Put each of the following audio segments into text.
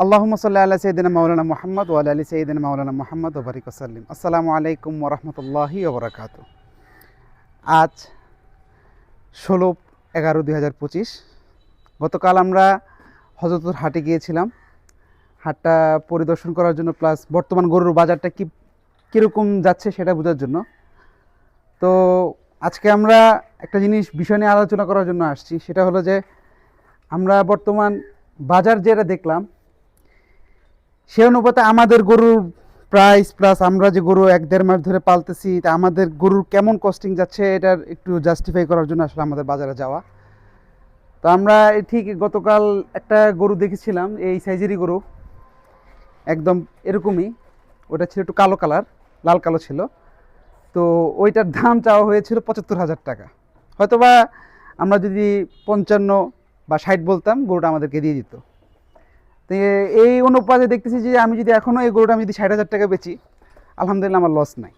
আল্লাহুম্মা সাল্লি আলা সাইয়্যিদিনা মাওলানা মুহাম্মদ ওয়া আলা আলি সাইয়্যিদিনা মাওলানা মুহাম্মদ ওয়া বারিক ওয়া সাল্লিম। আসসালামু আলাইকুম ওয়া রাহমাতুল্লাহি ওয়া বারাকাতুহু। আজ ১৬/১১/২০২৫। গতকাল আমরা হযরতুল হাটে গিয়েছিলাম। হাটটা পরিদর্শন করার জন্য প্লাস বর্তমান গরুর বাজারটা কীরকম যাচ্ছে সেটা বোঝার জন্য। তো আজকে আমরা একটা বিষয় নিয়ে আলোচনা করার জন্য আসছি, সেটা হলো যে আমরা বর্তমান বাজার যেটা দেখলাম সে অনুপাতে আমাদের গরুর প্রাইস প্লাস আমরা যে গরু ১-১.৫ মাস ধরে পালতেছি, তা আমাদের গরুর কেমন কস্টিং যাচ্ছে এটার একটু জাস্টিফাই করার জন্য আসলে আমাদের বাজারে যাওয়া। তো আমরা ঠিক গতকাল একটা গরু দেখেছিলাম, এই সাইজেরই গরু, একদম এরকমই। ওটা ছিল একটু কালো কালার, লাল কালো ছিল। তো ওইটার দাম চাওয়া হয়েছিল ৭৫,০০০ টাকা। হয়তোবা আমরা যদি ৫৫ বা ৬০ বলতাম, গরুটা আমাদেরকে দিয়ে দিত। তো এই অনুপাতে দেখতেছি যে আমি যদি এখনও এই গরুটা আমি যদি ৬০,০০০ টাকা বেচি, আলহামদুলিল্লাহ আমার লস নাই।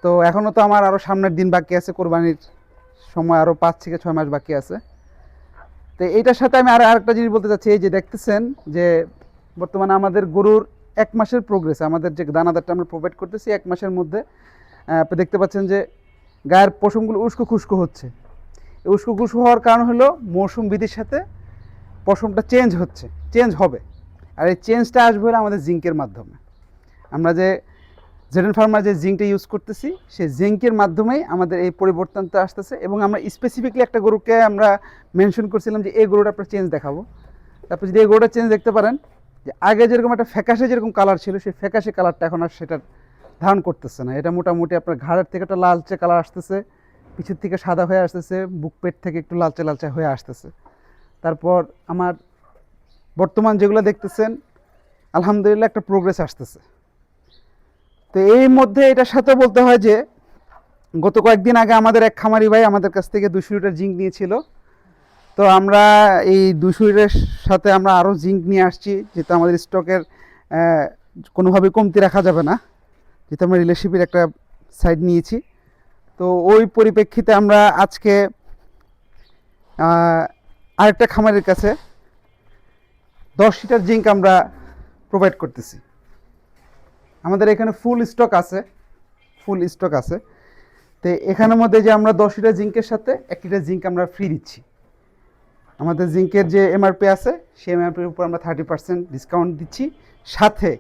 তো এখনও তো আমার আরও সামনের দিন বাকি আছে, কোরবানির সময় আরও ৫ থেকে ৬ মাস বাকি আছে। তো এইটার সাথে আমি আরেকটা জিনিস বলতে চাচ্ছি, এই যে দেখতেছেন যে বর্তমানে আমাদের গরুর ১ মাসের প্রোগ্রেস, আমাদের যে দানাদারটা আমরা প্রোভাইড করতেছি ১ মাসের মধ্যে আপনি দেখতে পাচ্ছেন যে গায়ের পশমগুলো উস্কো খুস্কো হচ্ছে। এই উস্কো খুস্কো হওয়ার কারণ হলো মৌসুম বিধির সাথে পশমটা চেঞ্জ হবে। আর এই চেঞ্জটা আসবে হলো আমাদের জিঙ্কের মাধ্যমে। আমরা যে জেডেন ফার্মার যে জিঙ্কটা ইউজ করতেছি, সেই জিঙ্কের মাধ্যমেই আমাদের এই পরিবর্তনটা আসতেছে। এবং আমরা স্পেসিফিকলি একটা গরুকে আমরা মেনশন করছিলাম যে এই গরুটা আপনার চেঞ্জ দেখাবো। তারপর যদি এই গরুটা চেঞ্জ দেখতে পারেন যে আগে যেরকম একটা ফ্যাকাশে যেরকম কালার ছিল, সেই ফ্যাকাশে কালারটা এখন আর সেটা ধারণ করতেছে না। এটা মোটামুটি আপনার ঘাড়ের থেকে একটা লালচে কালার আসতেছে, পিছের থেকে সাদা হয়ে আসতেছে, বুক পেট থেকে একটু লালচে লালচে হয়ে আসতেছে। তারপর আমার বর্তমান যেগুলো দেখতেছেন, আলহামদুলিল্লাহ একটা প্রোগ্রেস আসতেছে। তো এই মধ্যে এটার সাথে বলতে হয় যে গত কয়েকদিন আগে আমাদের এক খামারি ভাই আমাদের কাছ থেকে ২০০ লিটার জিঙ্ক নিয়েছিল। তো আমরা এই ২০০ লিটারের সাথে আমরা আরও জিঙ্ক নিয়ে আসছি, যেহেতু আমাদের স্টকের কোনোভাবেই কমতি রাখা যাবে না, যেহেতু আমরা রিলেশনশিপের একটা সাইড নিয়েছি। তো ওই পরিপ্রেক্ষিতে আমরা আজকে আরেকটা খামারের কাছে ১০ লিটার জিঙ্ক আমরা প্রোভাইড করতেছি। আমাদের এখানে ফুল স্টক আছে। তো এখানের মধ্যে যে আমরা ১০ লিটার জিঙ্কের সাথে ১ লিটার জিঙ্ক আমরা ফ্রি দিচ্ছি। আমাদের জিঙ্কের যে এমআরপি আছে, সেই এমআরপির উপর আমরা 30% ডিসকাউন্ট দিচ্ছি, সাথে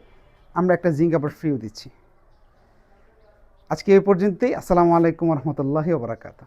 আমরা একটা জিঙ্ক আবার ফ্রিও দিচ্ছি। আজকে এই পর্যন্তই। আসসালামু আলাইকুম রহমতুল্লাহি ওয়া বারাকাতুহু।